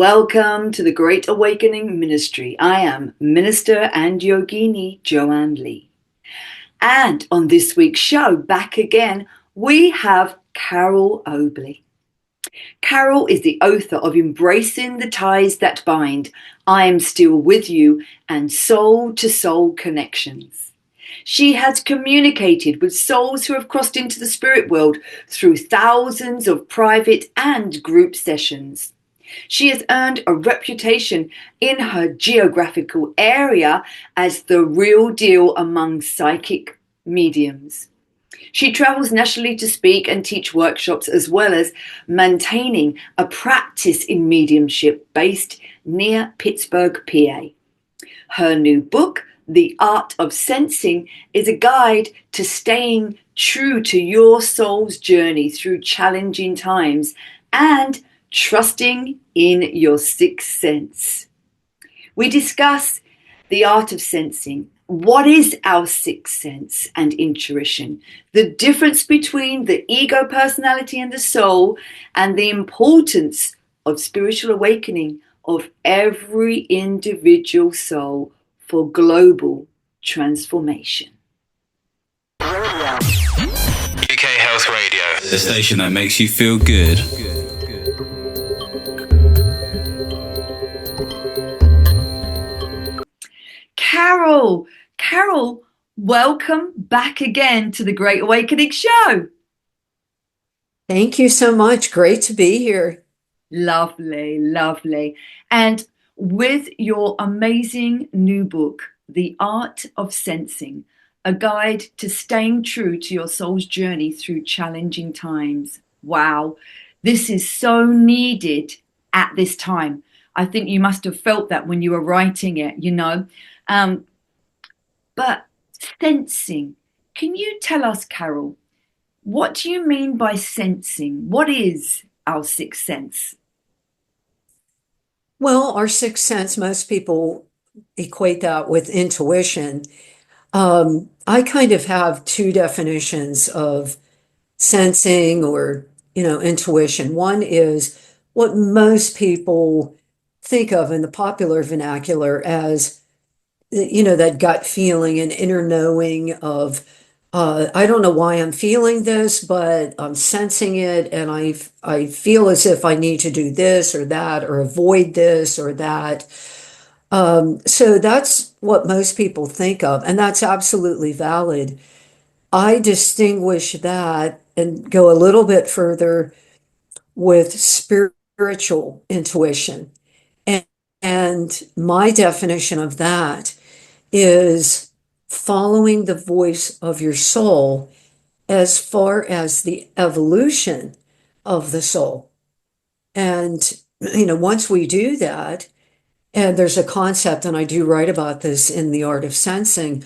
Welcome to the Great Awakening Ministry. I am Minister and Yogini Joanne Lee. And on this week's show, back again, we have Carole Obley. Carole is the author of Embracing the Ties That Bind, I Am Still With You, and Soul to Soul Connections. She has communicated with souls who have crossed into the spirit world through thousands of private and group sessions. She has earned a reputation in her geographical area as the real deal among psychic mediums. She travels nationally to speak and teach workshops, as well as maintaining a practice in mediumship based near Pittsburgh, PA. Her new book, The Art of Sensing, is a guide to staying true to your soul's journey through challenging times and trusting in your sixth sense. We discuss the art of sensing. What is our sixth sense and intuition? The difference between the ego personality and the soul, and the importance of spiritual awakening of every individual soul for global transformation. UK Health Radio, the station that makes you feel good. Carole, welcome back again to the Great Awakening Show. Thank you so much. Great to be here. Lovely. And with your amazing new book, The Art of Sensing, a guide to staying true to your soul's journey through challenging times. Wow, this is so needed at this time. I think you must have felt that when you were writing it, But sensing, can you tell us, Carole, what do you mean by sensing? What is our sixth sense? Well, our sixth sense, most people equate that with intuition. I kind of have two definitions of sensing or, intuition. One is what most people think of in the popular vernacular as that gut feeling and inner knowing of, I don't know why I'm feeling this, but I'm sensing it, and I feel as if I need to do this or that or avoid this or that. So that's what most people think of, and that's absolutely valid. I distinguish that and go a little bit further with spiritual intuition. And my definition of that is following the voice of your soul as far as the evolution of the soul. And, once we do that, and there's a concept, and I do write about this in The Art of Sensing,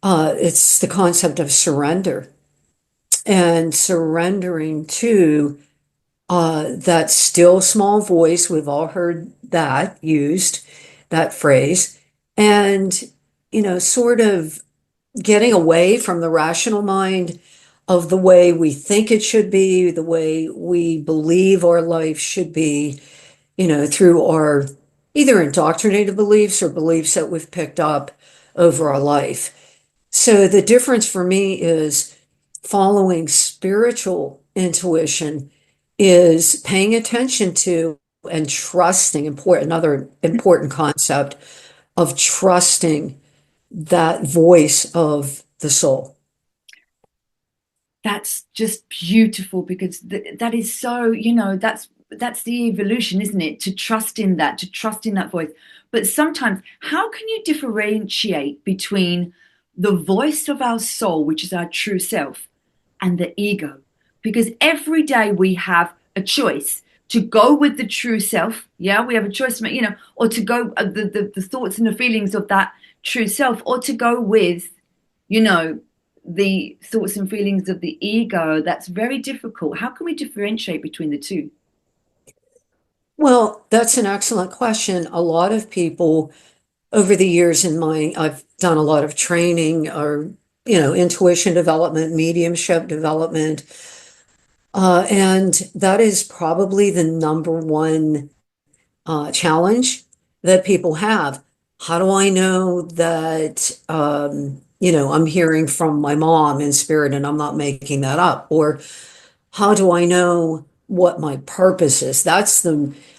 it's the concept of surrender and surrendering to that still small voice. We've all heard that used, that phrase, and sort of getting away from the rational mind of the way we think it should be, the way we believe our life should be, through our either indoctrinated beliefs or beliefs that we've picked up over our life. So the difference for me is following spiritual intuition is paying attention to and trusting, another important concept of trusting that voice of the soul. That's just beautiful, because that is so, that's the evolution, isn't it? To trust in that voice. But sometimes, how can you differentiate between the voice of our soul, which is our true self, and the ego? Because every day we have a choice to go with the true self. Yeah, we have a choice to make, or to go the thoughts and the feelings of that true self, or to go with, the thoughts and feelings of the ego. That's very difficult. How can we differentiate between the two? Well, that's an excellent question. A lot of people over the years I've done a lot of training or, intuition development, mediumship development. And that is probably the number one challenge that people have. How do I know that, I'm hearing from my mom in spirit and I'm not making that up? Or how do I know what my purpose is?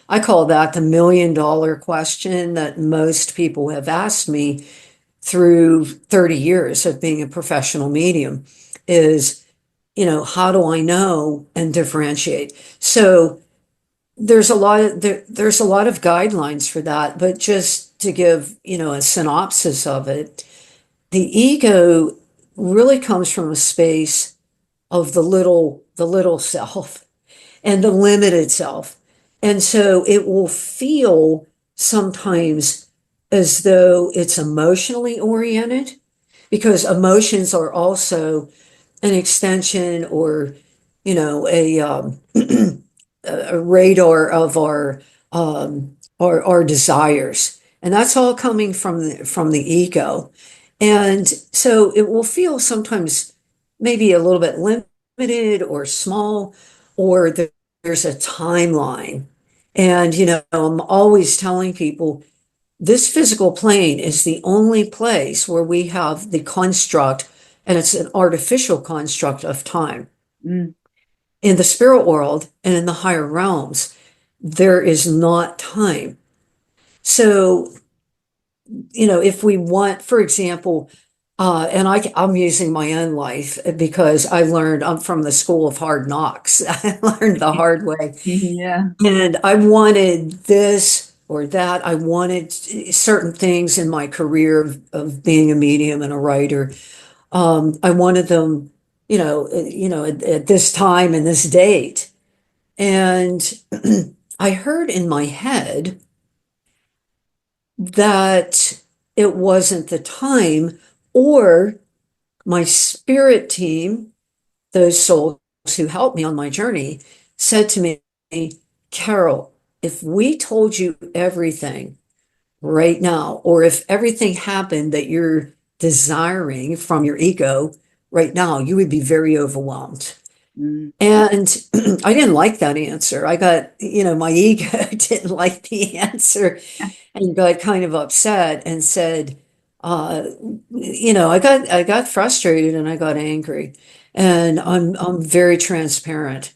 I call that the $1 million question that most people have asked me through 30 years of being a professional medium is, how do I know and differentiate? So there's a lot of guidelines for that, but just to give, a synopsis of it, the ego really comes from a space of the little self and the limited self. And so it will feel sometimes as though it's emotionally oriented because emotions are also an extension or, a radar of our desires. And that's all coming from the ego. And so it will feel sometimes maybe a little bit limited or small, or there's a timeline. And, I'm always telling people this physical plane is the only place where we have the construct, and it's an artificial construct of time. Mm. In the spirit world and in the higher realms, there is not time. So, if we want, for example, and I'm using my own life because I'm from the school of hard knocks. I learned the hard way. Yeah. And I wanted this or that. I wanted certain things in my career of being a medium and a writer. I wanted them, at this time and this date. And I heard in my head that it wasn't the time, or my spirit team, those souls who helped me on my journey, said to me, Carole, if we told you everything right now, or if everything happened that you're desiring from your ego right now, you would be very overwhelmed. Mm. And I didn't like that answer. I got, my ego didn't like the answer and got kind of upset and said, I got frustrated and I got angry. And I'm very transparent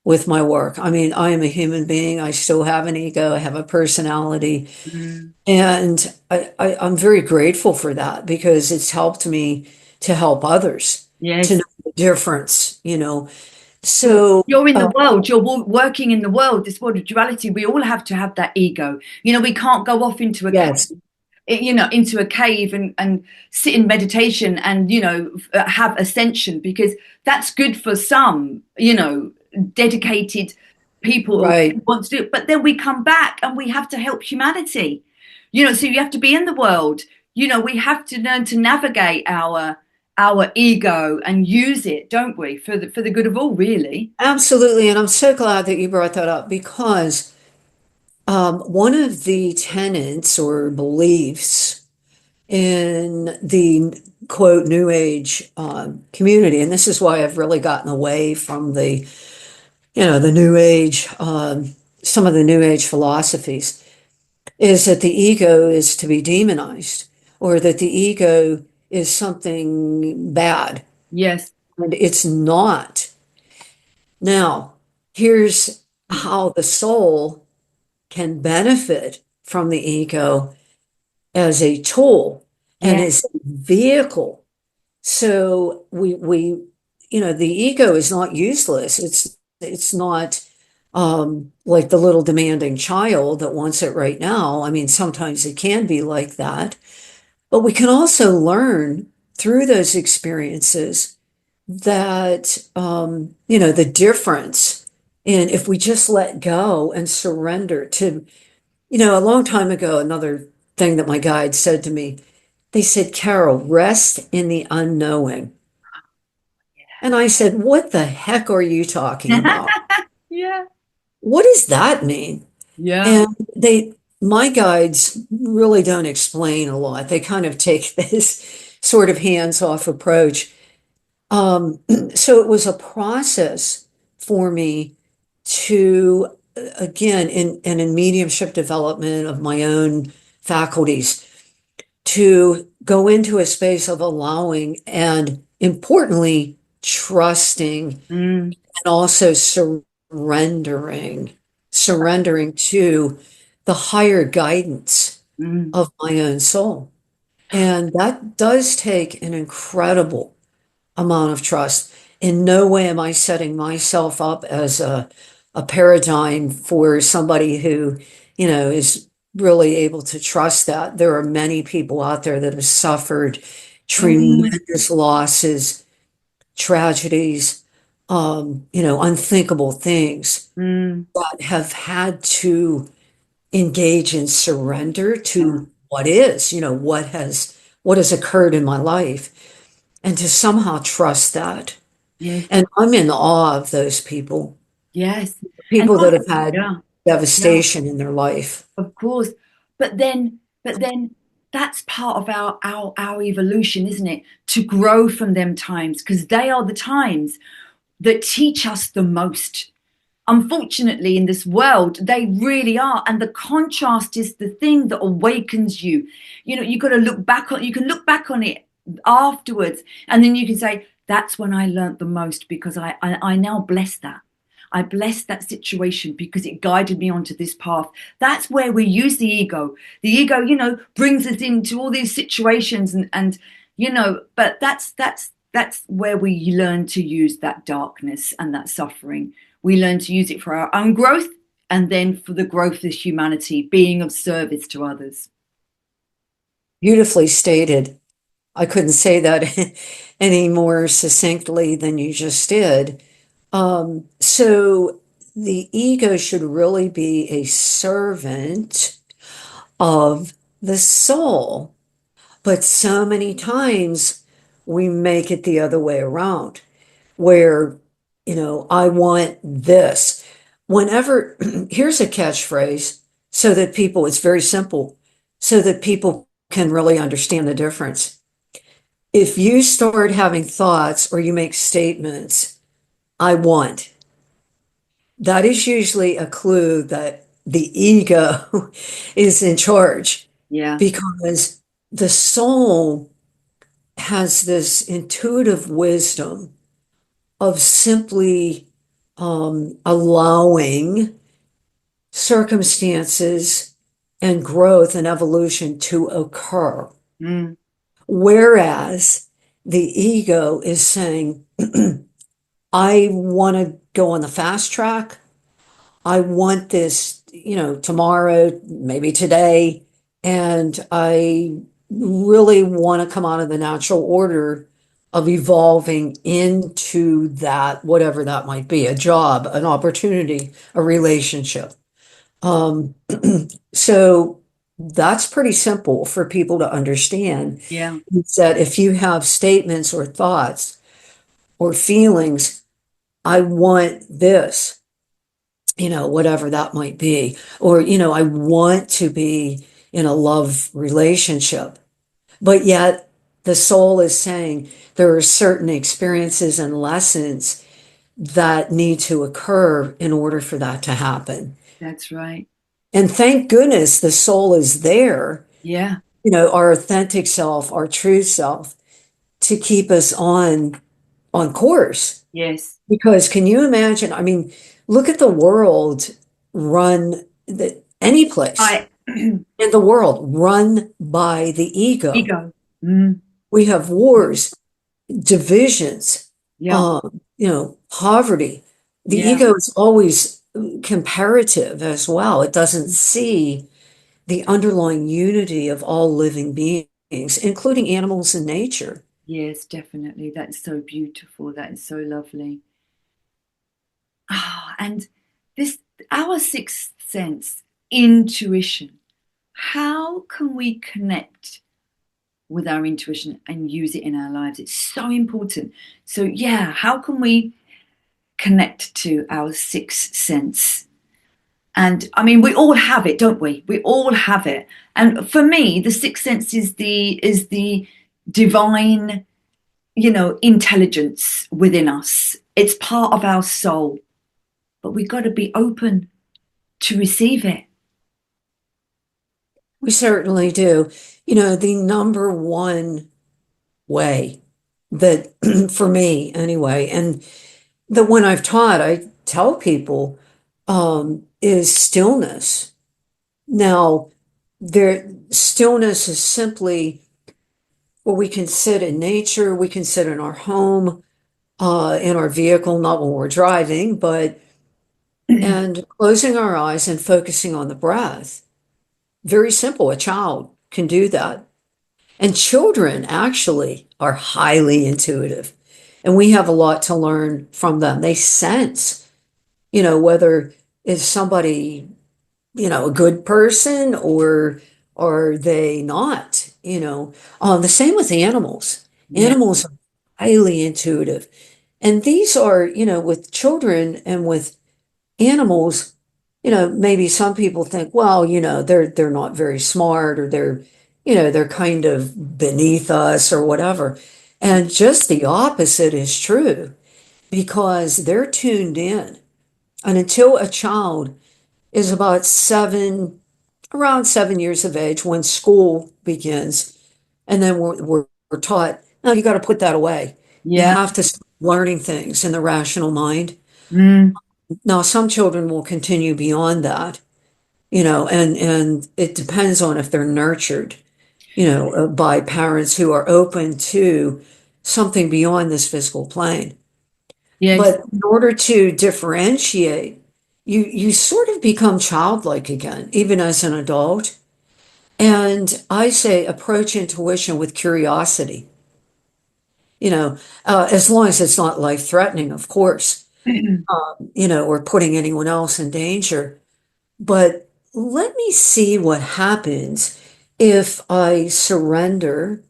with my work. I mean, I am a human being. I still have an ego. I have a personality. Mm. And I'm very grateful for that because it's helped me to help others to Yes. know the difference. So, You're in the world, you're working in the world, this world of duality. We all have to have that ego. We can't go off into a yes, into a cave and sit in meditation and have ascension, because that's good for some dedicated people who right. want to do it, but then we come back and we have to help humanity, so you have to be in the world. We have to learn to navigate our ego and use it, don't we, for the good of all, really. Absolutely. And I'm so glad that you brought that up because one of the tenets or beliefs in the quote New Age community, and this is why I've really gotten away from the New Age, some of the New Age philosophies, is that the ego is to be demonized or that the ego is something bad. Yes. And it's not. Now, here's how the soul can benefit from the ego as a tool and Yeah. as a vehicle. So the ego is not useless. It's not like the little demanding child that wants it right now. I mean, sometimes it can be like that, but we can also learn through those experiences that the difference in if we just let go and surrender to, a long time ago, another thing that my guide said to me, they said, Carole, rest in the unknowing. And I said, what the heck are you talking about? Yeah. What does that mean? Yeah. And my guides really don't explain a lot. They kind of take this sort of hands-off approach. So it was a process for me to again, in mediumship development of my own faculties, to go into a space of allowing and importantly, trusting Mm, and also surrendering to the higher guidance mm, of my own soul. And that does take an incredible amount of trust. In no way am I setting myself up as a paradigm for somebody who, is really able to trust that. There are many people out there that have suffered mm, tremendous losses, tragedies, unthinkable things mm. that have had to engage in surrender to what is, what has occurred in my life, and to somehow trust that. Yes, And I'm in awe of those people, yes. And people that have had yeah, yeah. devastation in their life. Of course. But then that's part of our evolution, isn't it? To grow from them times, because they are the times that teach us the most. Unfortunately, in this world, they really are. And the contrast is the thing that awakens you. You got to look back on, you can look back on it afterwards, and then you can say, that's when I learned the most, because I now bless that. I blessed that situation because it guided me onto this path. That's where we use the ego. The ego, brings us into all these situations but that's where we learn to use that darkness and that suffering. We learn to use it for our own growth and then for the growth of humanity, being of service to others. Beautifully stated. I couldn't say that any more succinctly than you just did. So the ego should really be a servant of the soul. But so many times we make it the other way around, where, I want this. Whenever, here's a catchphrase so that people, it's very simple, so that people can really understand the difference. If you start having thoughts or you make statements, I want, that is usually a clue that the ego is in charge, Yeah. because the soul has this intuitive wisdom of simply allowing circumstances and growth and evolution to occur. Mm. Whereas the ego is saying, I want to go on the fast track. I want this, tomorrow, maybe today. And I really want to come out of the natural order of evolving into that, whatever that might be, a job, an opportunity, a relationship. Um, so that's pretty simple for people to understand. Yeah. Is that if you have statements or thoughts or feelings, I want this, whatever that might be, or, I want to be in a love relationship. But yet the soul is saying there are certain experiences and lessons that need to occur in order for that to happen. That's right. And thank goodness the soul is there, Yeah. our authentic self, our true self, to keep us on course. Yes. Because can you imagine? I mean, look at the world run any place I in the world run by the ego. ego. Mm. We have wars, divisions, Yeah. poverty. The Yeah. ego is always comparative as well. It doesn't see the underlying unity of all living beings, including animals and nature. Yes, definitely. That's so beautiful. That is so lovely. And this, our sixth sense, intuition. How can we connect with our intuition and use it in our lives? It's so important. So, yeah, how can we connect to our sixth sense? And I mean, we all have it, don't we? We all have it. And for me, the sixth sense is the divine, intelligence within us. It's part of our soul, but we got to be open. to receive it. We certainly do. You know, the number one way that, for me anyway, and the one I've taught, I tell people, is stillness. Now, stillness is simply what we can sit in nature, we can sit in our home, in our vehicle, not when we're driving, but and closing our eyes and focusing on the breath. Very simple. A child can do that. And children actually are highly intuitive. And we have a lot to learn from them. They sense, whether is somebody, a good person or are they not, the same with animals. Yeah. Animals are highly intuitive. And these are, with children and with animals, maybe some people think, well, they're not very smart or they're kind of beneath us or whatever. And just the opposite is true because they're tuned in. And until a child is around 7 years of age, when school begins, and then we're taught, no, you got to put that away. You Yeah. have to start learning things in the rational mind. Mm. Now, some children will continue beyond that, and it depends on if they're nurtured, by parents who are open to something beyond this physical plane. Yes. But in order to differentiate, you sort of become childlike again, even as an adult. And I say approach intuition with curiosity, as long as it's not life-threatening, of course, or putting anyone else in danger. But let me see what happens if I surrender.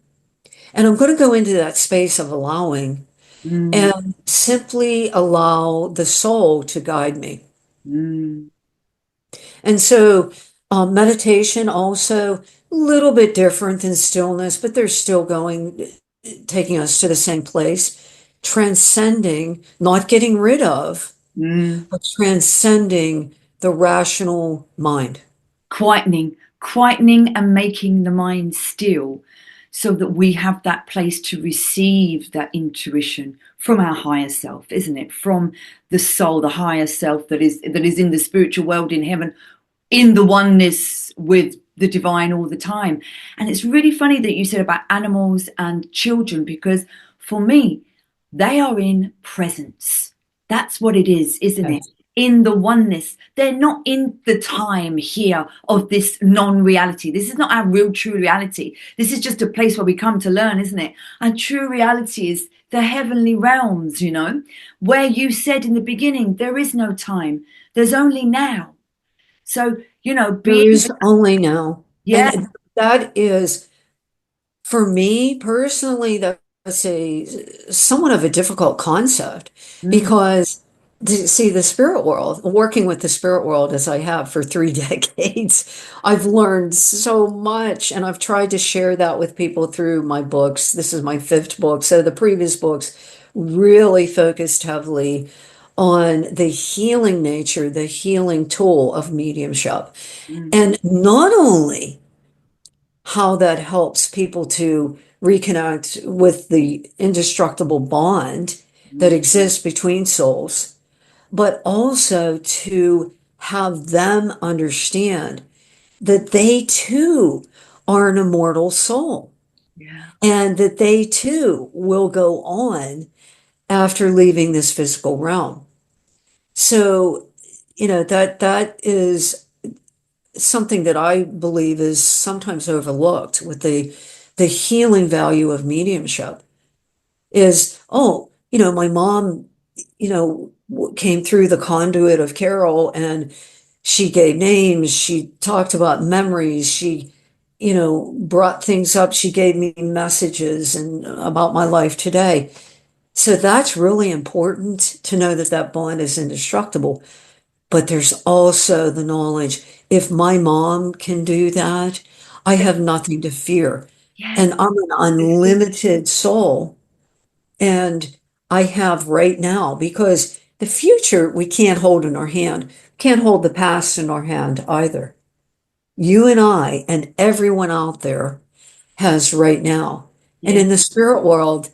And I'm going to go into that space of allowing Mm. and simply allow the soul to guide me. Mm. And so, meditation also a little bit different than stillness, but they're still taking us to the same place, transcending, not getting rid of, Mm. but transcending the rational mind. Quietening and making the mind still so that we have that place to receive that intuition from our higher self, isn't it? From the soul, the higher self that is in the spiritual world in heaven, in the oneness with the divine all the time. And it's really funny that you said about animals and children, because for me, they are in presence. That's what it is, isn't it? Yes. In the oneness. They're not in the time here of this non-reality. This is not our real true reality. This is just a place where we come to learn, isn't it? And true reality is the heavenly realms, where you said in the beginning, there is no time. There's only now. So, There being, is only now. yeah. And that is, for me personally, that's a somewhat of a difficult concept Mm. because see the spirit world, working with the spirit world as I have for 3 decades, I've learned so much and I've tried to share that with people through my books. This is my fifth book. So the previous books really focused heavily on the healing nature, the healing tool of mediumship. Mm. And not only how that helps people to reconnect with the indestructible bond that Mm. exists between souls, but also to have them understand that they too are an immortal soul Yeah. and that they too will go on after leaving this physical realm. So, that is something that I believe is sometimes overlooked with the healing value of mediumship is, oh, my mom, came through the conduit of Carole and she gave names, she talked about memories, she, brought things up, she gave me messages and about my life today. So that's really important to know that that bond is indestructible. But there's also the knowledge, if my mom can do that, I have nothing to fear. Yes. And I'm an unlimited soul. And I have right now, because The future we can't hold in our hand, can't hold the past in our hand either. You and I and everyone out there has right now. And Yeah. in the spirit world,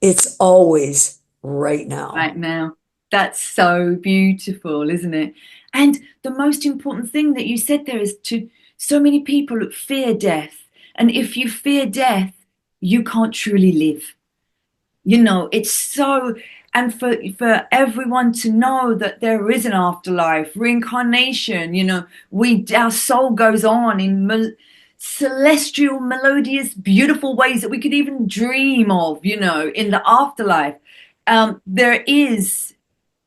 it's always right now. Right now. That's so beautiful, isn't it? And the most important thing that you said there is to so many people fear death. And if you fear death, you can't truly live. You know, it's so, and for everyone to know that there is an afterlife, reincarnation, you know, we our soul goes on in celestial, melodious, beautiful ways that we could even dream of, you know, in the afterlife. There is,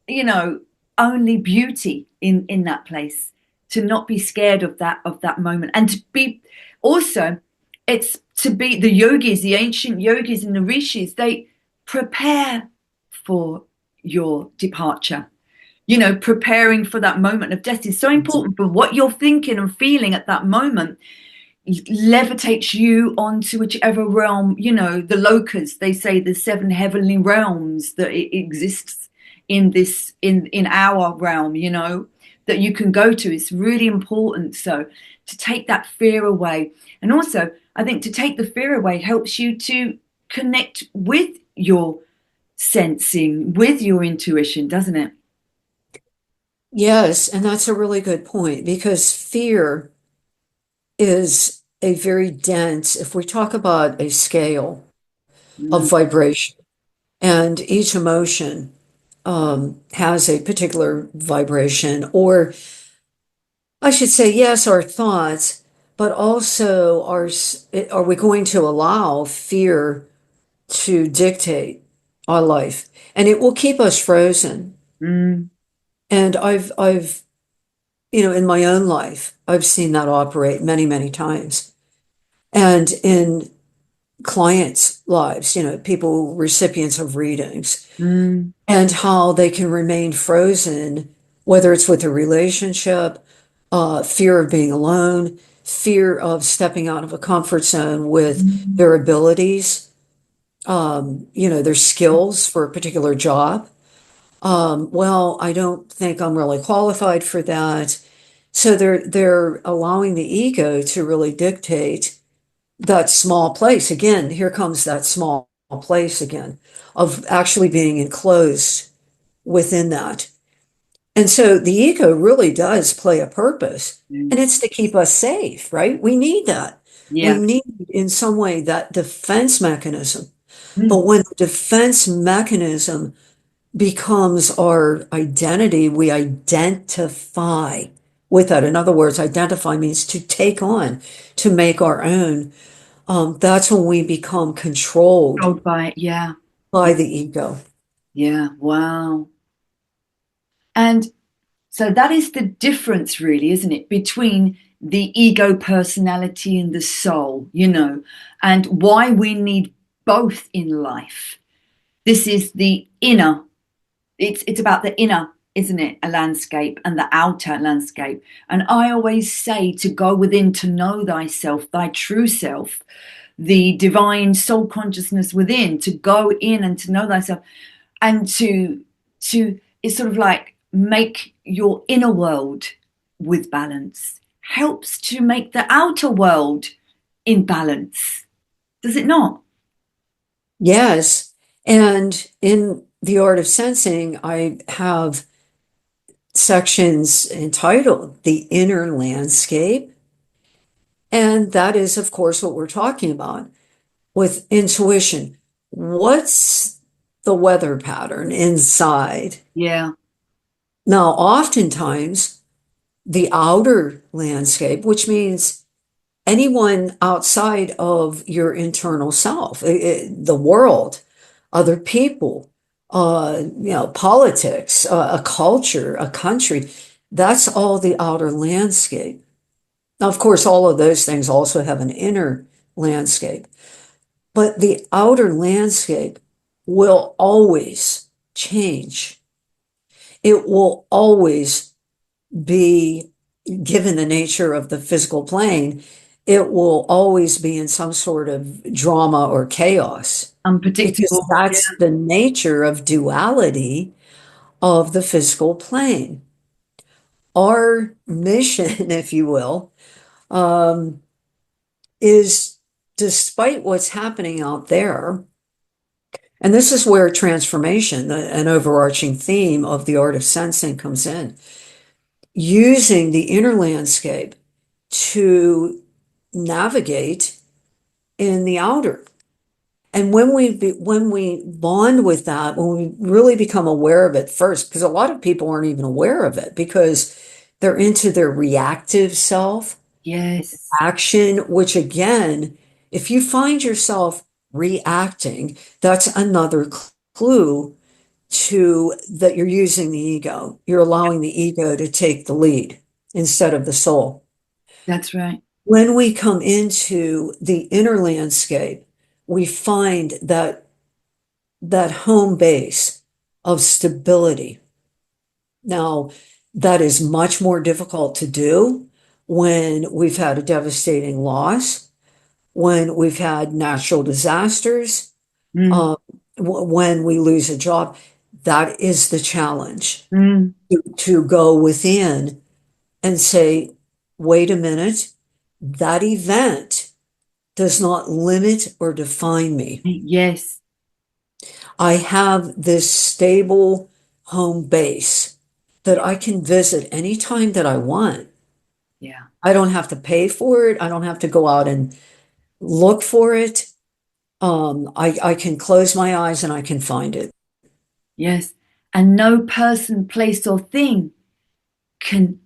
you know, only beauty in that place. To not be scared of that moment, and to be also, it's to be the yogis, the ancient yogis and the rishis. They prepare for your departure. You know, preparing for that moment of death is so important. But what you're thinking and feeling at that moment levitates you onto whichever realm, you know, the lokas, they say the seven heavenly realms that it exists in this, in our realm, you know, that you can go to. It's really important. So to take that fear away. And also, I think to take the fear away helps you to connect with your sensing, with your intuition, doesn't it? Yes, and that's a really good point because fear is a very dense, if we talk about a scale of Mm, vibration, and each emotion has a particular vibration, or I should say, yes, our thoughts, but also are we going to allow fear to dictate our life? And it will keep us frozen. mm, And I've, in my own life, I've seen that operate many, many times. And in clients' lives, people, recipients of readings, mm, and how they can remain frozen, whether it's with a relationship, fear of being alone, fear of stepping out of a comfort zone with mm. their abilities, their skills for a particular job. Well, I don't think I'm really qualified for that. So they're allowing the ego to really dictate that small place. Again, here comes that small place again of actually being enclosed within that. And so the ego really does play a purpose, and Mm. it's to keep us safe, right? We need that. We Yeah. need, in some way, that defense mechanism. But Mm. when the defense mechanism becomes our identity, we identify with that. In other words, identify means to take on, to make our own. That's when we become controlled Controlled by it. Yeah. by the ego. Yeah. Wow. And so that is the difference, really, isn't it, between the ego personality and the soul, you know, and why we need both in life. This is the inner, it's about the inner, isn't it? A landscape and the outer landscape. And I always say to go within to know thyself, thy true self, the divine soul consciousness within, to go in and to know thyself, and to it's sort of like make your inner world with balance helps to make the outer world in balance, does it not? Yes. And in the art of sensing, I have sections entitled The Inner Landscape. And that is, of course, what we're talking about with intuition. What's the weather pattern inside? Yeah. Now, oftentimes, the outer landscape, which means anyone outside of your internal self, the world, other people, politics, a culture, a country, that's all the outer landscape. Now, of course, all of those things also have an inner landscape, but the outer landscape will always change. It will always be, given the nature of the physical plane, it will always be in some sort of drama or chaos because Unpredictable. Yeah. that's the nature of duality. of the physical plane. Our mission, if you will, um, is despite what's happening out there, and this is where transformation, an overarching theme of the art of sensing, comes in, using the inner landscape to navigate in the outer. And when we bond with that, when we really become aware of it first, because a lot of people aren't even aware of it because they're into their reactive self, Yes. action, which again, if you find yourself reacting, that's another clue to that you're using the ego. You're allowing the ego to take the lead instead of the soul. That's right. When we come into the inner landscape, we find that home base of stability. Now, that is much more difficult to do when we've had a devastating loss, when we've had natural disasters, Mm, when we lose a job. That is the challenge mm. to go within and say, wait a minute, that event does not limit or define me. Yes. I have this stable home base that Yeah. I can visit anytime that I want. Yeah. I don't have to pay for it. I don't have to go out and look for it. I can close my eyes and I can find it. Yes. And no person, place, or thing can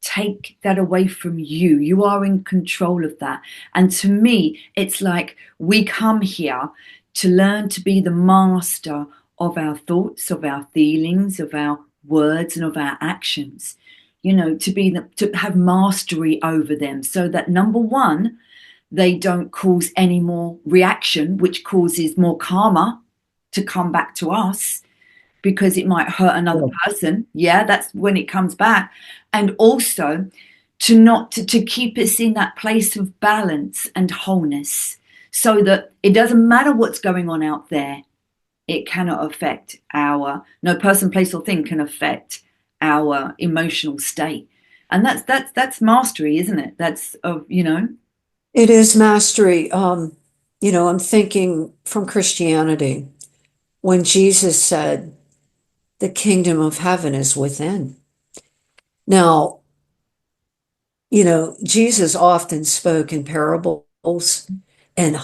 take that away from you. You are in control of that. And to me, it's like we come here to learn to be the master of our thoughts, of our feelings, of our words, and of our actions. You know, to have mastery over them, so that number one, they don't cause any more reaction, which causes more karma to come back to us because it might hurt another Yeah. person. Yeah, that's when it comes back. And also to not to keep us in that place of balance and wholeness, so that it doesn't matter what's going on out there, it cannot affect our, no person, place, or thing can affect our emotional state. And that's mastery, isn't it? That's of, you know. It is mastery. I'm thinking from Christianity when Jesus said, the kingdom of heaven is within. Now, Jesus often spoke in parables and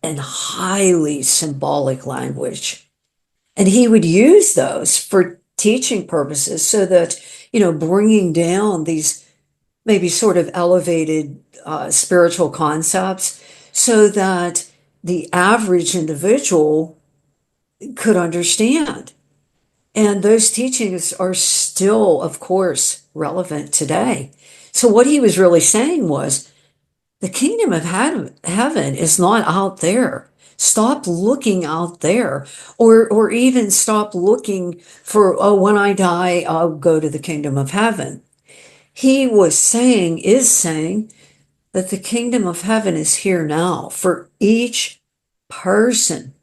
and highly symbolic language. And he would use those for teaching purposes so that, bringing down these maybe sort of elevated spiritual concepts so that the average individual could understand. And those teachings are still, of course, relevant today. So what he was really saying was the kingdom of heaven is not out there. Stop looking out there, or even stop looking for, oh, when I die, I'll go to the kingdom of heaven. He is saying that the kingdom of heaven is here now for each person,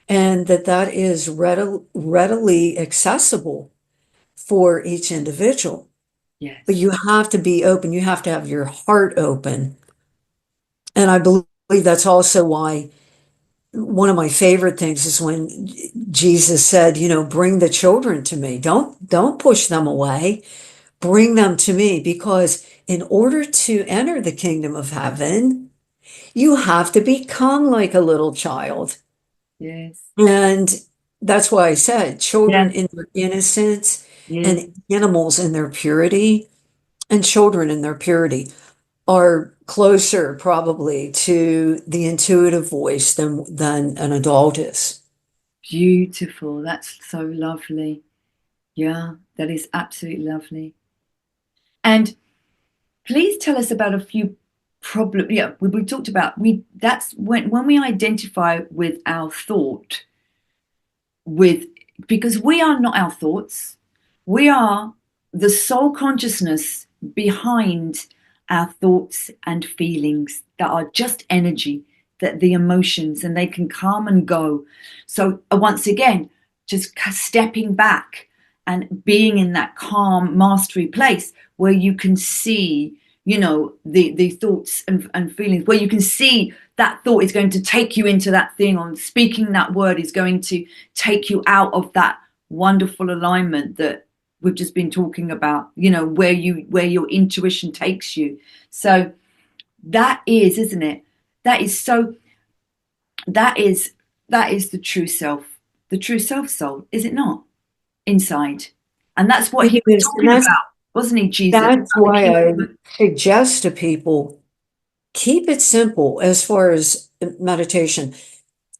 and that is readily accessible for each individual. But Yes. you have to be open. You have to have your heart open. And I believe that's also why one of my favorite things is when Jesus said, bring the children to me. Don't push them away. Bring them to me, because in order to enter the kingdom of heaven, you have to become like a little child. Yes. And that's why I said children Yes. in their innocence Yes. and animals in their purity and children in their purity are closer probably to the intuitive voice than an adult is. Beautiful. That's so lovely. Yeah, that is absolutely lovely. And please tell us about a few problems. Yeah, we talked about we that's when we identify with our thought, with, because we are not our thoughts. We are the soul consciousness behind our thoughts and feelings that are just energy, that the emotions, and they can come and go. So once again, just stepping back and being in that calm mastery place where you can see, the thoughts and feelings, where you can see that thought is going to take you into that thing, or speaking that word is going to take you out of that wonderful alignment that we've just been talking about, where your intuition takes you. So that is, isn't it? That is so, that is the true self, the true self soul, is it not? Inside. And that's what It he was is, and talking about, wasn't he, Jesus? that's why I suggest to people keep it simple as far as meditation.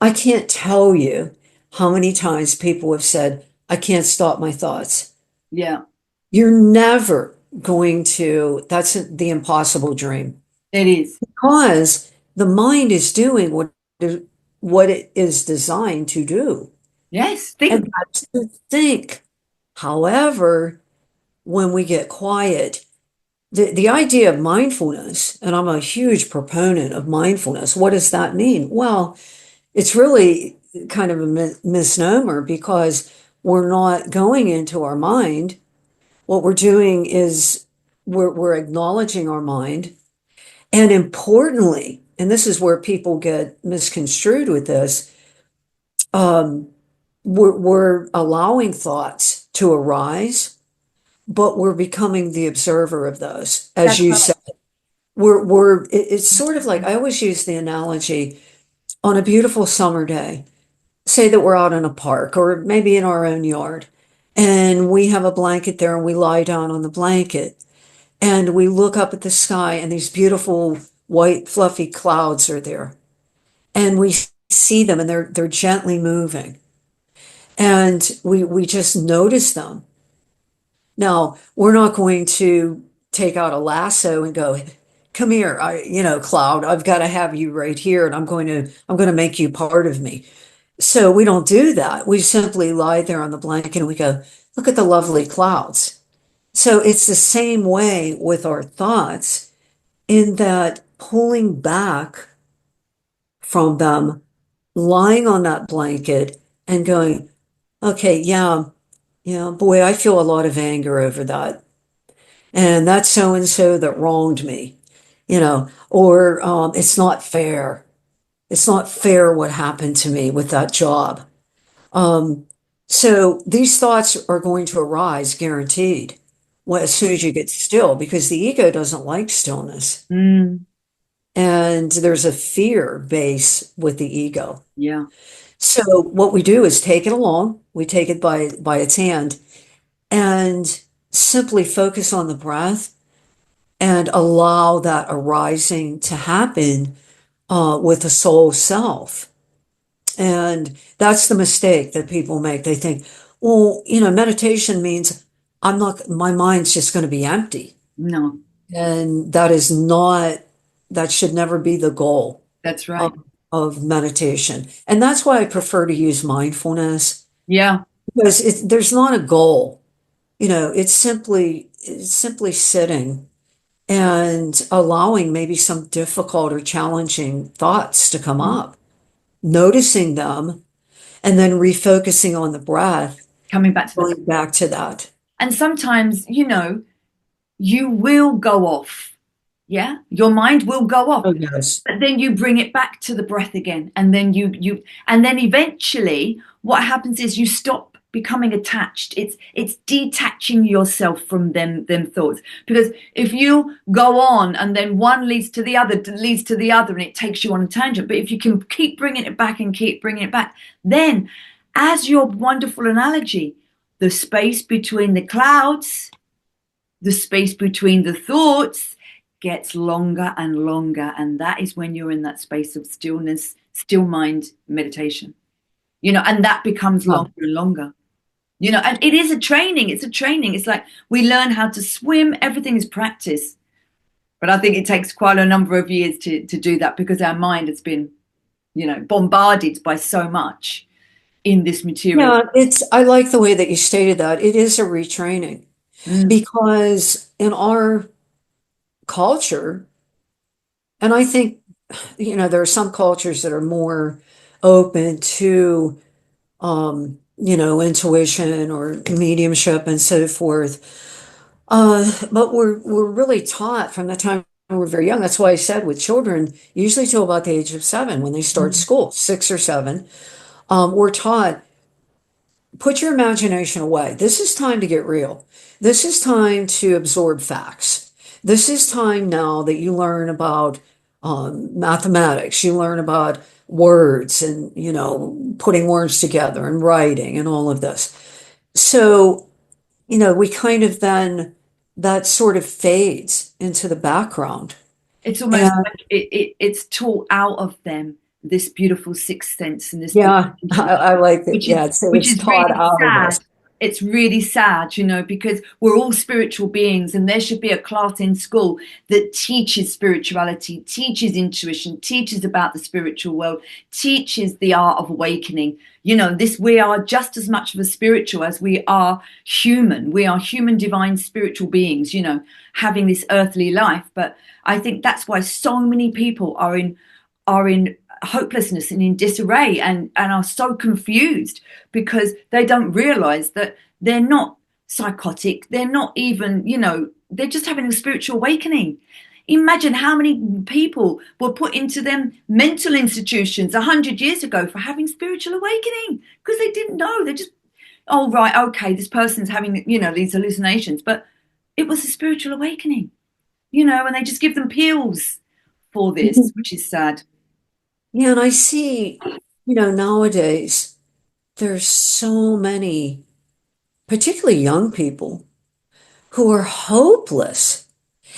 I can't tell you how many times people have said, I can't stop my thoughts. Yeah, You're never going to, that's the impossible dream it is. because the mind is doing what it is designed to do. Yes, And think. that's to think. However, when we get quiet, the idea of mindfulness, and I'm a huge proponent of mindfulness, what does that mean? Well, it's really kind of a misnomer because we're not going into our mind. What we're doing is we're acknowledging our mind. And importantly, and this is where people get misconstrued with this, um, we're allowing thoughts to arise, but we're becoming the observer of those, as That's you right. said. It's sort of like I always use the analogy on a beautiful summer day. Say that we're out in a park or maybe in our own yard, and we have a blanket there and we lie down on the blanket and we look up at the sky and these beautiful white fluffy clouds are there and we see them and they're gently moving and we just notice them. Now, we're not going to take out a lasso and go, come here, cloud, I've got to have you right here and I'm going to make you part of me. So we don't do that. We simply lie there on the blanket and we go, look at the lovely clouds. So it's the same way with our thoughts in that pulling back from them, lying on that blanket and going, okay, yeah, yeah, boy, I feel a lot of anger over that. And that's so and so that wronged me, or it's not fair. It's not fair what happened to me with that job. Um, so these thoughts are going to arise, guaranteed, as soon as you get still, because the ego doesn't like stillness. Mm, And there's a fear base with the ego. yeah. So what we do is take it along, we take it by its hand, and simply focus on the breath and allow that arising to happen with the soul self. And that's the mistake that people make. They think, well, meditation means my mind's just going to be empty. No, And that should never be the goal that's of, right. of meditation. And that's why I prefer to use mindfulness Yeah. because there's not a goal. It's simply sitting and allowing maybe some difficult or challenging thoughts to come Mm. up, noticing them, and then refocusing on the breath, Coming back to the, going back to that. and sometimes, you will go off. Yeah. Your mind will go off. Oh, yes. But then you bring it back to the breath again, and then and then eventually what happens is you stop becoming attached. It's detaching yourself from them thoughts, because if you go on and then one leads to the other, and it takes you on a tangent, but if you can keep bringing it back and keep bringing it back, then, as your wonderful analogy, the space between the clouds, the space between the thoughts gets longer and longer. And that is when you're in that space of stillness, still mind meditation, and that becomes Huh. longer and longer, and it is a training. It's a training. It's like we learn how to swim. Everything is practice. But I think it takes quite a number of years to do that, because our mind has been, bombarded by so much in this material. Yeah, I like the way that you stated that. It is a retraining Mm, because in our culture, and I think, there are some cultures that are more open to intuition or mediumship and so forth. But we're really taught from the time we're very young. That's why I said with children, usually till about the age of 7, when they start Mm. school, 6 or 7, we're taught, put your imagination away. This is time to get real. This is time to absorb facts. This is time now that you learn about mathematics, you learn about words and, putting words together and writing and all of this. So, we kind of then, that sort of fades into the background. It's almost And like it's taught out of them, this beautiful sixth sense and this beautiful yeah, intuition, I like it. which is Yeah, so which it's is taught really out of us. sad. It's really sad, because we're all spiritual beings, and there should be a class in school that teaches spirituality, teaches intuition, teaches about the spiritual world, teaches the art of awakening. This, we are just as much of a spiritual as we are human. We are human, divine, spiritual beings, having this earthly life. But I think that's why so many people are in hopelessness and in disarray, and are so confused, because they don't realize that they're not psychotic. They're not even, they're just having a spiritual awakening. Imagine how many people were put into them mental institutions 100 years ago for having spiritual awakening, because they didn't know. They just, oh right, okay, this person's having, these hallucinations, but it was a spiritual awakening, and they just give them pills for this, which is sad. Yeah, and I see, nowadays there's so many, particularly young people, who are hopeless.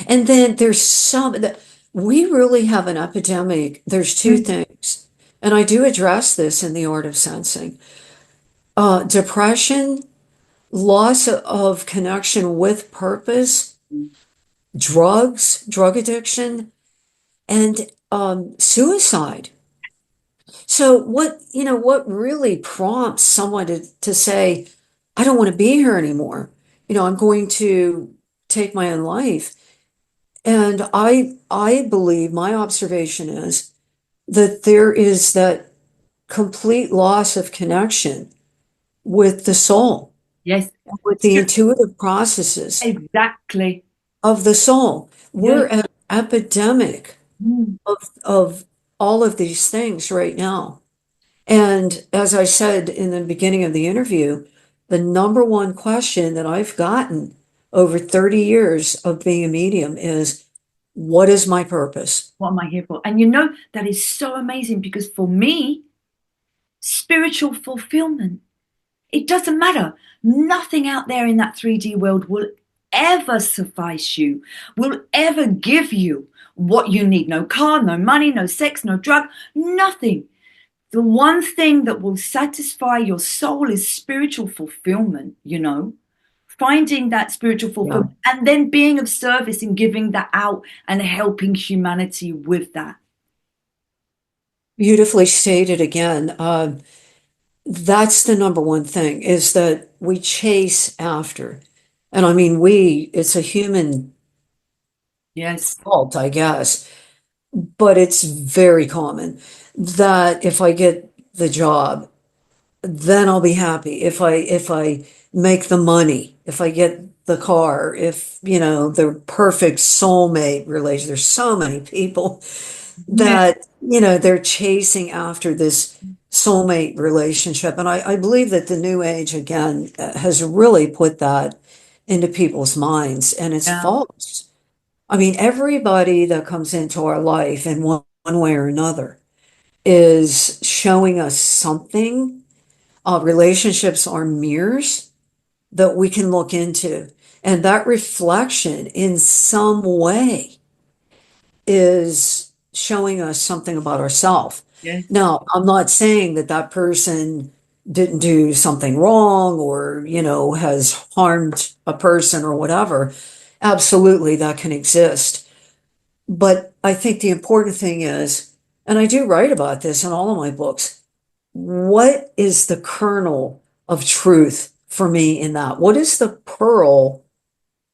And then there's some that we really have an epidemic. There's two Mm. things, and I do address this in the art of sensing. Depression, loss of connection with purpose, drug addiction, and suicide. So what really prompts someone to say, I don't want to be here anymore. I'm going to take my own life. And I believe my observation is that there is that complete loss of connection with the soul, Yes, with the intuitive processes exactly. of the soul. Yes. We're at an epidemic Mm. of all of these things right now. And as I said in the beginning of the interview, the number one question that I've gotten over 30 years of being a medium is, what is my purpose? What am I here for? And that is so amazing, because for me, spiritual fulfillment, it doesn't matter. Nothing out there in that 3D world will ever suffice you, will ever give you what you need. No car, no money, no sex, no drug, nothing. The one thing that will satisfy your soul is spiritual fulfillment, finding that spiritual Yeah, fulfillment, and then being of service and giving that out and helping humanity with that. beautifully stated again. That's the number one thing is that we chase after. And I mean, it's a human Yes. fault, I guess, but it's very common that if I get the job, then I'll be happy. If I make the money, if I get the car, if the perfect soulmate relation. There's so many people Yeah. that they're chasing after this soulmate relationship, and I believe that the new age again has really put that into people's minds, and it's Yeah. false. I mean, everybody that comes into our life in one way or another is showing us something. Relationships are mirrors that we can look into. And that reflection in some way is showing us something about ourselves. Yes. Now, I'm not saying that that person didn't do something wrong or, has harmed a person or whatever. Absolutely, that can exist. But I think the important thing is, and I do write about this in all of my books, what is the kernel of truth for me in that? What is the pearl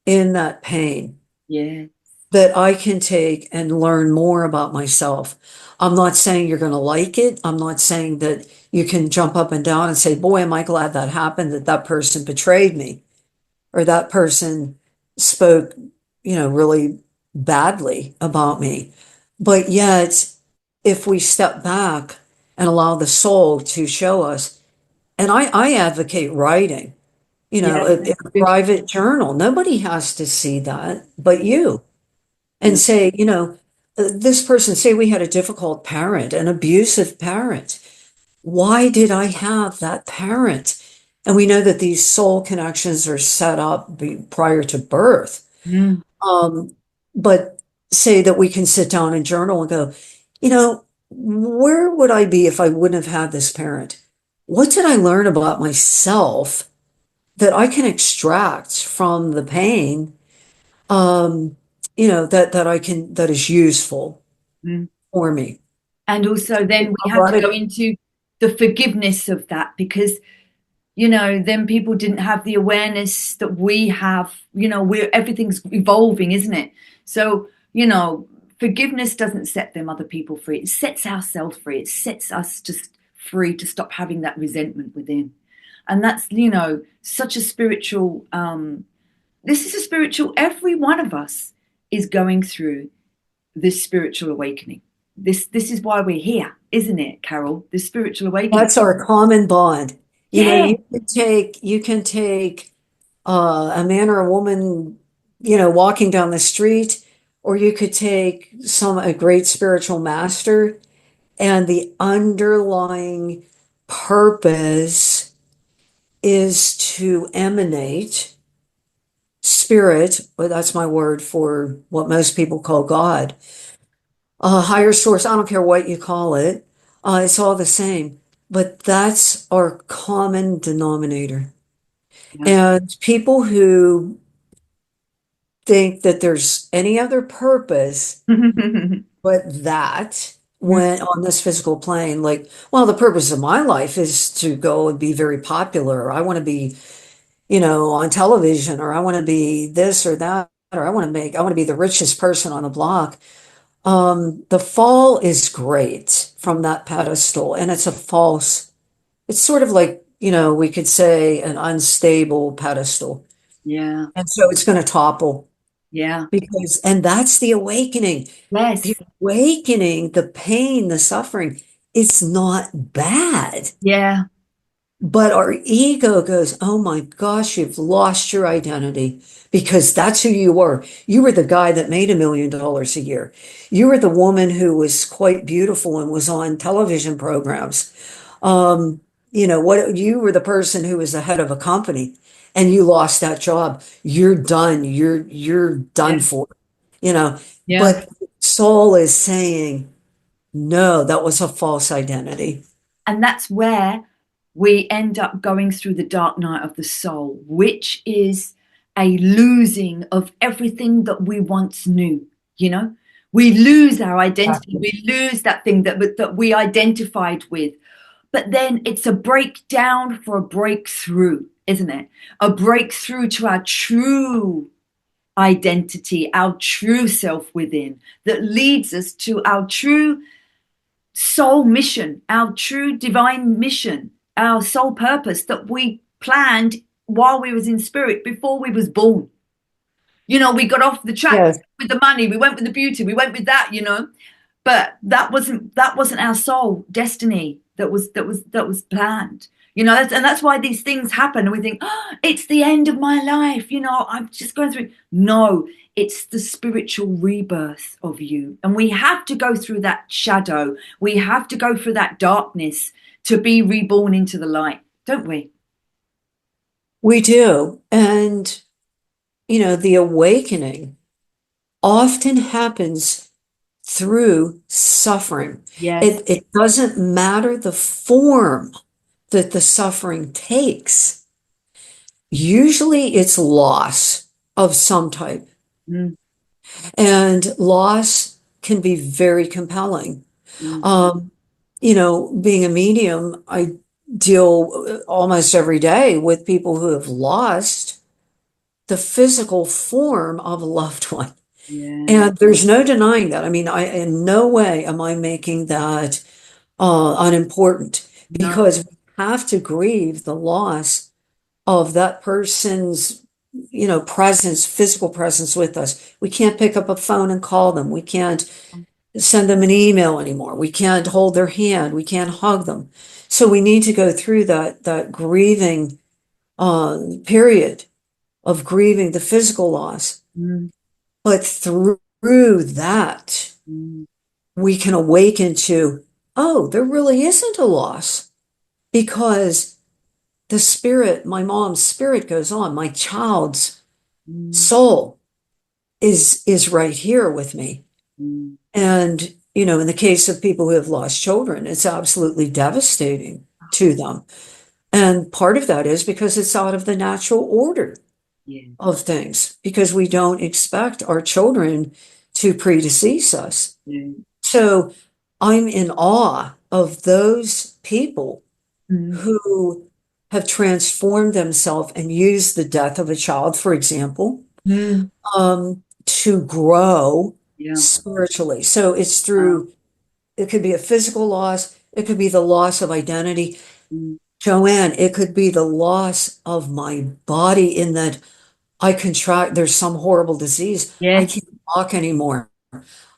in that pain Yeah. that I can take and learn more about myself? I'm not saying you're going to like it. I'm not saying that you can jump up and down and say, boy, am I glad that happened, that that person betrayed me, or that person spoke, really badly about me. But yet, if we step back and allow the soul to show us, and I advocate writing, Yeah. a Good. private journal. Nobody has to see that but you. And Yeah. say, this person, say we had a difficult parent, an abusive parent. Why did I have that parent? And we know that these soul connections are set up prior to birth. Mm. Um, but say that we can sit down and journal and go, where would I be if I wouldn't have had this parent? What did I learn about myself that I can extract from the pain, that is useful Mm. for me? And also then we A have lot to of go into the forgiveness of that, because then people didn't have the awareness that we have. We're everything's evolving, isn't it? So, forgiveness doesn't set them other people free. It sets ourselves free. It sets us just free to stop having that resentment within. And that's, such a spiritual, this is a spiritual, every one of us is going through this spiritual awakening. This is why we're here, isn't it, Carole? This spiritual awakening. That's our common bond. Yeah. You can take a man or a woman, walking down the street, or you could take a great spiritual master, and the underlying purpose is to emanate spirit. Well, that's my word for what most people call God, a higher source. I don't care what you call it. It's all the same. But that's our common denominator. Yeah. And people who think that there's any other purpose but that, when on this physical plane, like, well, the purpose of my life is to go and be very popular. Or I want to be, on television, or I want to be this or that, or I want to be the richest person on the block. The fall is great from that pedestal, and it's sort of like, we could say an unstable pedestal. Yeah. And so it's going to topple, Yeah. and that's the awakening. The Yes. awakening, the pain, the suffering, it's not bad. Yeah. But our ego goes, oh my gosh, you've lost your identity, because that's who you were. You were the guy that made $1 million a year. You were the woman who was quite beautiful and was on television programs. What you were the person who was the head of a company, and you lost that job. You're done. You're Yeah. done for. You know, Yeah. but soul is saying, no, that was a false identity. And that's where we end up going through the dark night of the soul, which is a losing of everything that we once knew. We lose our identity. We lose that thing that we identified with. But then it's a breakdown for a breakthrough, isn't it? A breakthrough to our true identity, our true self within, that leads us to our true soul mission, our true divine mission, our soul purpose that we planned while we was in spirit before we was born. We got off the track Yes. with the money, we went with the beauty, we went with that, but that wasn't our soul destiny that was planned. That's why these things happen, and we think, oh, it's the end of my life. I'm just going through. No, it's the spiritual rebirth of you, and we have to go through that shadow. We have to go through that darkness to be reborn into the light, don't we? We do. And, the awakening often happens through suffering. Yes. It doesn't matter the form that the suffering takes. Usually it's loss of some type. Mm, And loss can be very compelling. mm, Being a medium, I deal almost every day with people who have lost the physical form of a loved one. yeah. And there's no denying that. I mean, in no way am I making that unimportant. No. because we have to grieve the loss of that person's, presence, physical presence with us. We can't pick up a phone and call them. We can't send them an email anymore. We can't hold their hand. We can't hug them. So we need to go through that grieving period of grieving the physical loss. Mm, But through that, mm, we can awaken to, oh, there really isn't a loss because the spirit, my mom's spirit goes on, my child's mm, soul is right here with me. mm. And, in the case of people who have lost children, it's absolutely devastating to them. And part of that is because it's out of the natural order Yeah. of things, because we don't expect our children to predecease us. Yeah. So I'm in awe of those people Mm, who have transformed themselves and used the death of a child, for example, mm. to grow Yeah. spiritually. So it's Wow. through, it could be a physical loss, it could be the loss of identity. Mm. Joanne, it could be the loss of my body in that there's some horrible disease. I Yes. can't walk anymore.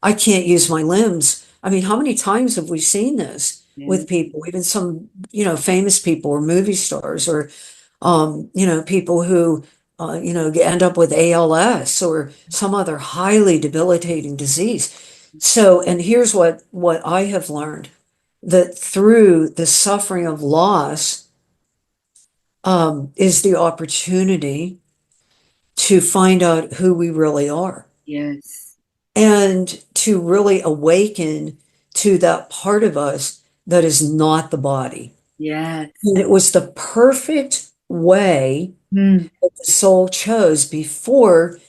I can't use my limbs. I mean, how many times have we seen this Yeah. with people, even some, famous people or movie stars or, people who, end up with ALS or some other highly debilitating disease. So, and here's what I have learned, that through the suffering of loss, is the opportunity to find out who we really are Yes. and to really awaken to that part of us that is not the body. Yes. And it was the perfect way Mm. that the soul chose before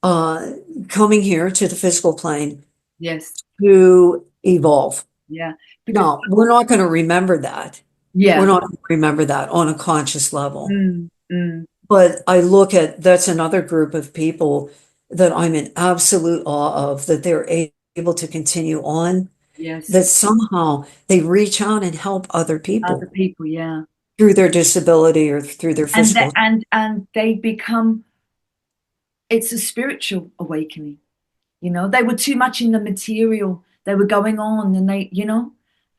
uh, coming here to the physical plane Yes. to evolve. Yeah. Because Now, we're not going to remember that. We're yeah. not going to remember that on a conscious level. Mm, mm. But I look at that's another group of people that I'm in absolute awe of, that they're able to continue on, that Yes. somehow they reach out and help other Other people people, yeah. through their disability or through their And physical. they become, it's a spiritual awakening. They were too much in the material. They were going on and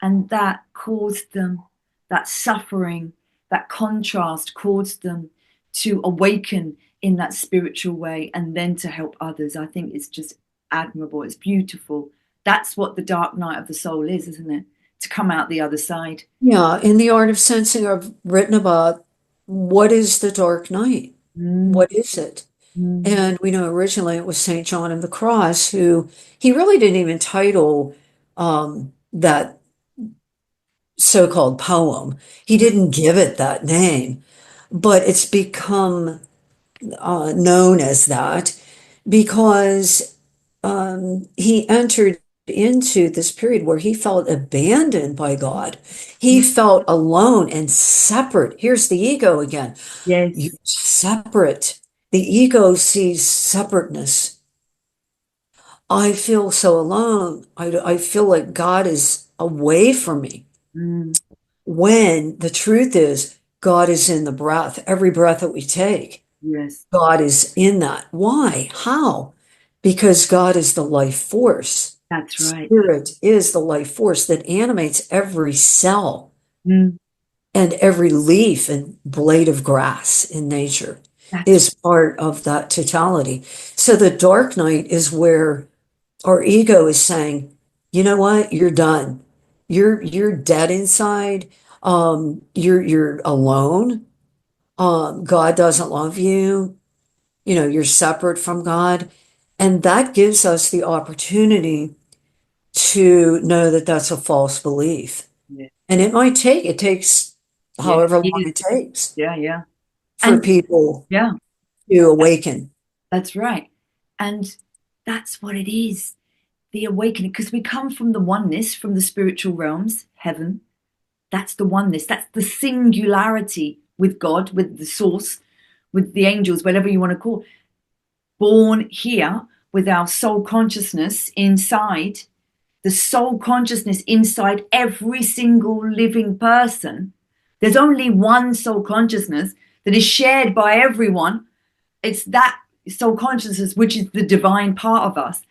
and that caused them, that suffering, that contrast caused them to awaken in that spiritual way and then to help others. I think it's just admirable. It's beautiful. That's what the dark night of the soul is, isn't it? To come out the other side. Yeah, in the art of sensing, I've written about what is the dark night? Mm, What is it? mm, And we know originally it was St. John of the Cross, who he really didn't even title that so-called poem. He didn't give it that name, but it's become known as that because he entered into this period where he felt abandoned by God. He mm. felt alone and separate. Here's the ego again. You're Yes. separate. The ego sees separateness. I feel so alone. I feel like God is away from me. Mm, When the truth is, God is in the breath, every breath that we take. yes. God is in that. Why? How? Because God is the life force. That's right. Spirit is the life force that animates every cell Mm, and every leaf and blade of grass in nature that's is part of that totality. So the dark night is where our ego is saying, you know what? You're done. You're dead inside. You're alone. God doesn't love you. You're separate from God. And that gives us the opportunity to know that that's a false belief. yeah. And it takes Yeah. however It long is. it takes Yeah. Yeah. for And people yeah. to awaken. That's right. And that's what it is, the awakening, because we come from the oneness, from the spiritual realms, heaven. That's the oneness. That's the singularity with God, with the source, with the angels, whatever you want to call. Born here with our soul consciousness inside the soul consciousness inside every single living person. There's only one soul consciousness that is shared by everyone. It's that soul consciousness, which is the divine part of us.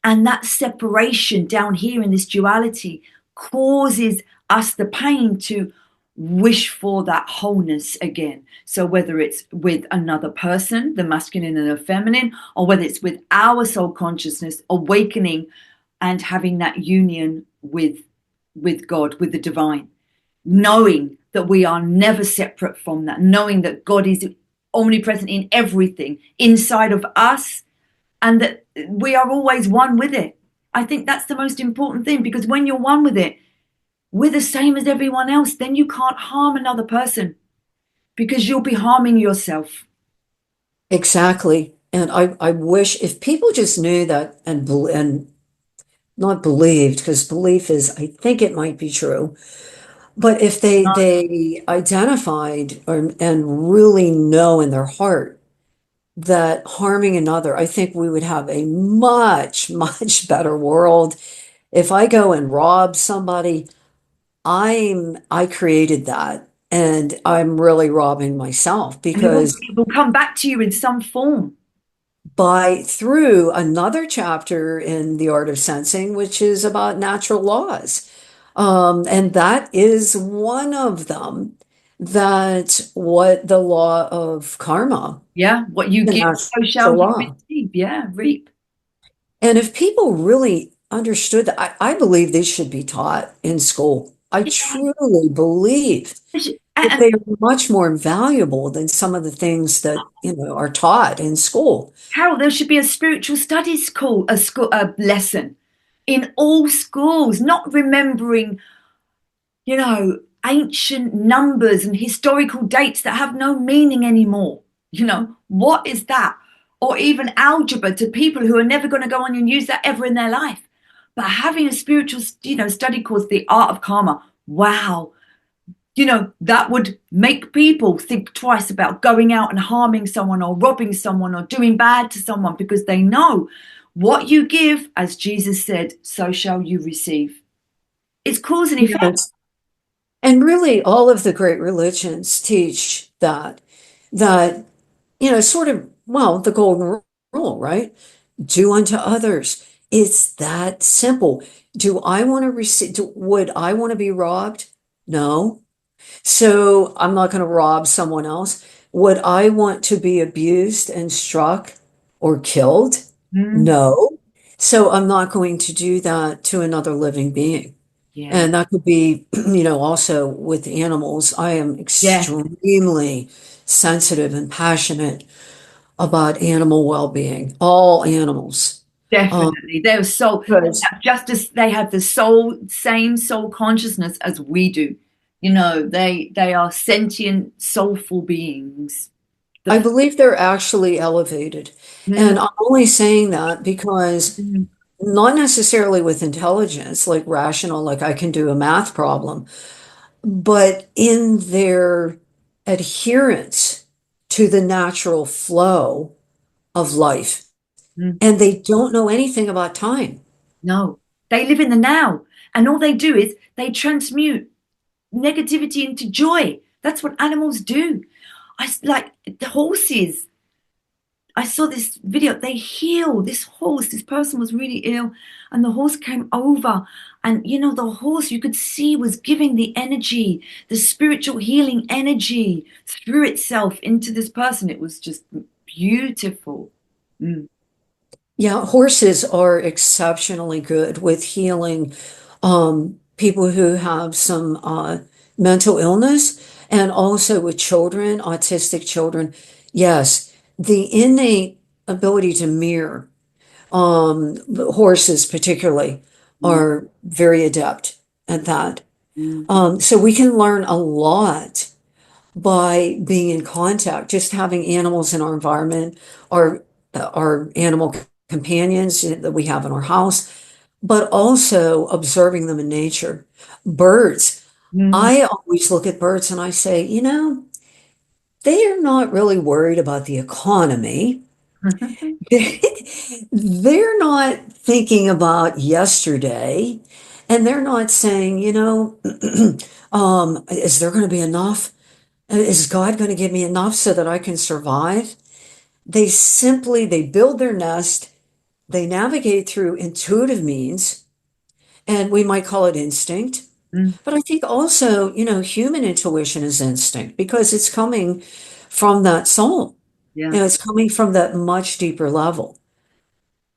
And that separation down here in this duality causes us the pain to wish for that wholeness again. So whether it's with another person, the masculine and the feminine, or whether it's with our soul consciousness awakening and having that union with God, with the divine, knowing that we are never separate from that, knowing that God is omnipresent in everything inside of us, and that we are always one with it. I think that's the most important thing, because when you're one with it, we're the same as everyone else. Then you can't harm another person because you'll be harming yourself. Exactly. And I wish if people just knew that and not believed, because belief is, I think it might be true, but if they identified and really know in their heart that harming another, I think we would have a much, much better world. If I go and rob somebody, I created that, and I'm really robbing myself And because it will come back to you in some form. by through another chapter in the art of sensing, which is about natural laws. And that is one of them, that what the law of karma, Yeah. What you the give, so shall natural you law. receive. Yeah. Reap. And if people really understood that, I believe they should be taught in school. I truly believe that And they are much more valuable than some of the things that, are taught in school. Carol, there should be a spiritual studies a lesson in all schools, not remembering, ancient numbers and historical dates that have no meaning anymore. What is that? Or even algebra to people who are never going to go on and use that ever in their life. But having a spiritual, study course, the art of karma, wow, that would make people think twice about going out and harming someone or robbing someone or doing bad to someone, because they know what you give, as Jesus said, so shall you receive. It's cause and effect. Yes. And really, all of the great religions teach that, sort of, well, the golden rule, right? Do unto others. It's that simple. Do I want to receive, would I want to be robbed? No. So I'm not going to rob someone else. Would I want to be abused and struck or killed? Mm, No. So I'm not going to do that to another living being. yeah. And that could be, also with animals. I am Yeah. extremely sensitive and passionate about animal well-being, all animals. Definitely. They're so Because just as they have the same soul consciousness as we do. They are sentient, soulful beings. I The believe they're actually elevated. mm, And I'm only saying that because mm, not necessarily with intelligence, like rational, like I can do a math problem, but in their adherence to the natural flow of life. mm. And they don't know anything about time. No, they live in the now, and all they do is they transmute negativity into joy. That's what animals do. Like the horses. I saw this video. They heal this horse. This person was really ill, and the horse came over. And the horse you could see was giving the energy, the spiritual healing energy through itself into this person. It was just beautiful. Mm, Yeah, horses are exceptionally good with healing people who have some mental illness, and also with children, autistic children. Yes, the innate ability to mirror, horses particularly, yeah. are very adept at that. Mm, So we can learn a lot by being in contact, just having animals in our environment, our animal companions that we have in our house, but also observing them in nature. Birds. mm, I always look at birds and I say, they are not really worried about the economy. They're not thinking about yesterday, and they're not saying, is there going to be enough? Is God going to give me enough so that I can survive? They build their nest, they navigate through intuitive means, and we might call it instinct. Mm, But I think also, human intuition is instinct because it's coming from that soul. yeah. It's coming from that much deeper level.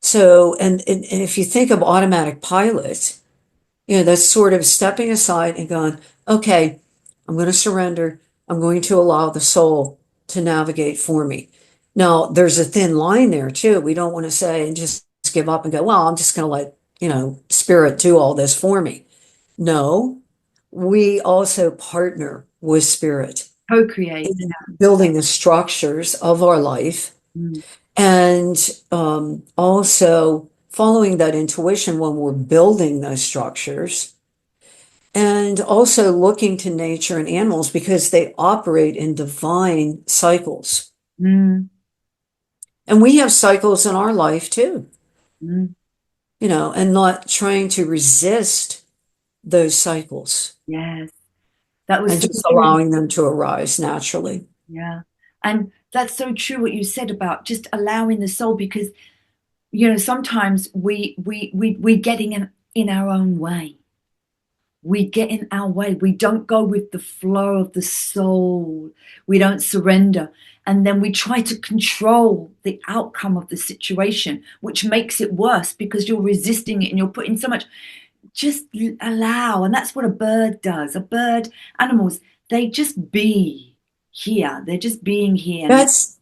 So, and if you think of automatic pilot, that's sort of stepping aside and going, okay, I'm going to surrender. I'm going to allow the soul to navigate for me. Now, there's a thin line there too. We don't want to say and just give up and go, well, I'm just going to let, spirit do all this for me. No, we also partner with spirit Co-create. in building the structures of our life Mm, and also following that intuition when we're building those structures, and also looking to nature and animals because they operate in divine cycles. mm, And we have cycles in our life too, mm. and not trying to resist those cycles Yes, that was and so just true. allowing them to arise naturally. Yeah. And that's so true what you said about just allowing the soul, because sometimes we getting in our own way. We get in our way. We don't go with the flow of the soul. We don't surrender. And then we try to control the outcome of the situation, which makes it worse because you're resisting it and you're putting so much. Just allow. And that's what a bird does. A bird, animals, they just be here. They're just being here. And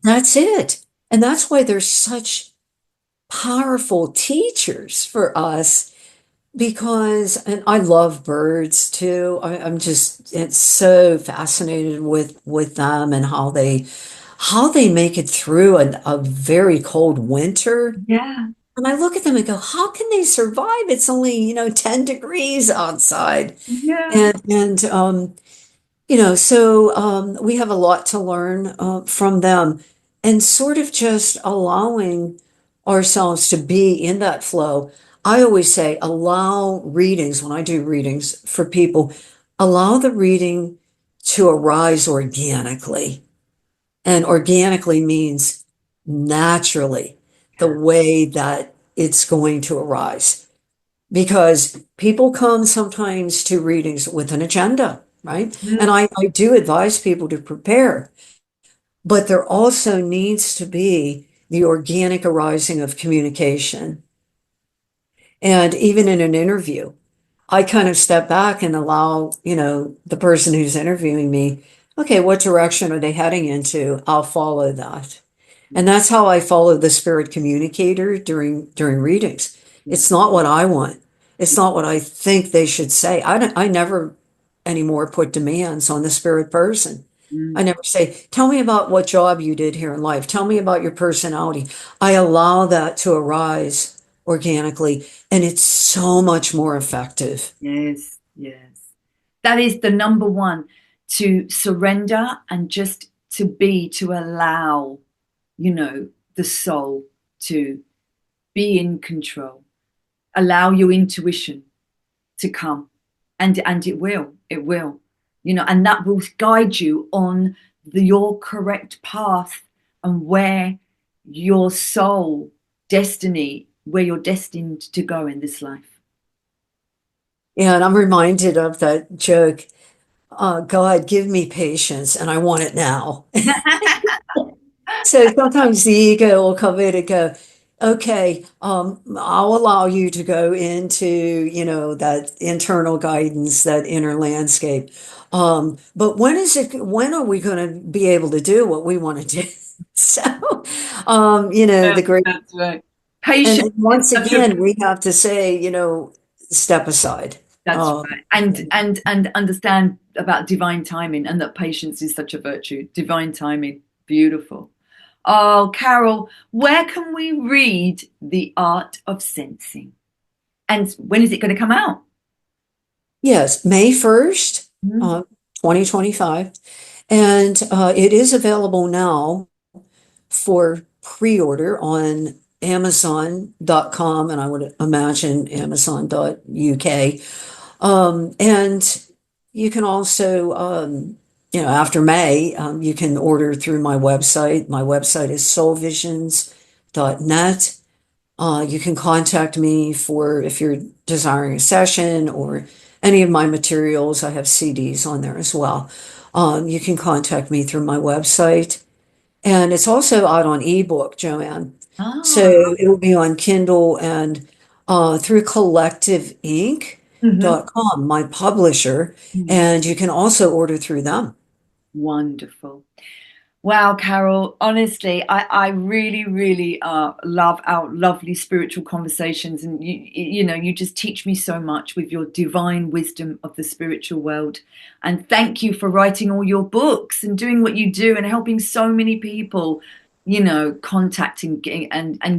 That's it. And that's why they're such powerful teachers for us because, and I love birds too. I'm just it's so fascinated with them and how they make it through a very cold winter. yeah, And I look at them and go, how can they survive? It's only, 10 degrees outside. yeah. And we have a lot to learn from them and sort of just allowing ourselves to be in that flow. I always say, allow readings when I do readings for people, allow the reading to arise organically. And organically means naturally, the way that it's going to arise because people come sometimes to readings with an agenda, right? And Mm, I do advise people to prepare, but there also needs to be the organic arising of communication. And even in an interview, I kind of step back and allow, the person who's interviewing me, okay, what direction are they heading into? I'll follow that. And that's how I follow the spirit communicator during readings. yeah. It's not what I want. It's not what I think they should say. I never anymore put demands on the spirit person. Mm, I never say, tell me about what job you did here in life. Tell me about your personality. I allow that to arise organically, and it's so much more effective. yes, yes. That is the number one, to surrender and just to allow, the soul to be in control. Allow your intuition to come, and it will, and that will guide you on your correct path and your soul where you're destined to go in this life. Yeah, and I'm reminded of that joke, God, give me patience, and I want it now. So sometimes the ego will come in and go, okay, I'll allow you to go into, that internal guidance, that inner landscape. But when are we going to be able to do what we want to do? So, Yeah, the great, that's right. and, Patience and is once such a again, we have to say, step aside. That's Um, right. And understand about divine timing, and that patience is such a virtue. Divine timing. Beautiful. Oh, Carole, where can we read The Art of Sensing? And when is it going to come out? yes, May 1st, Mm. 2025. And it is available now for pre-order on Amazon.com, and I would imagine Amazon.uk. And you can also, after May, you can order through my website. My website is soulvisions.net. You can contact me for if you're desiring a session or any of my materials. I have CDs on there as well. You can contact me through my website. And it's also out on ebook, Joanne. So Ah. it will be on Kindle and through Mhm. collectiveinc.com, my publisher, Mm. and you can also order through them. Wonderful. Wow, Carole, honestly, I really, really love our lovely spiritual conversations. And you just teach me so much with your divine wisdom of the spiritual world. And thank you for writing all your books and doing what you do and helping so many people, contact and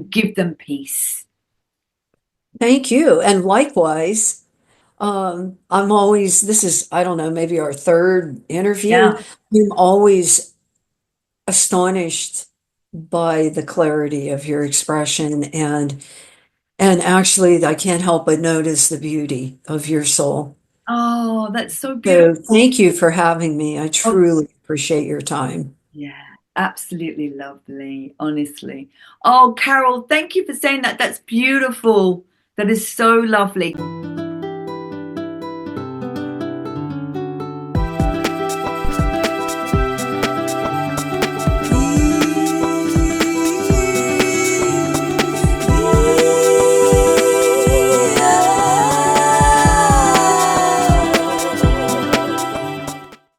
give them peace. Thank you. And likewise, I'm always, this is, I don't know, maybe our third interview. Yeah. I'm always astonished by the clarity of your expression and actually I can't help but notice the beauty of your soul. Oh, that's so beautiful. So thank you for having me. I Oh, truly appreciate your time. yeah, absolutely lovely, honestly. Oh, Carole, thank you for saying that. That's beautiful. That is so lovely.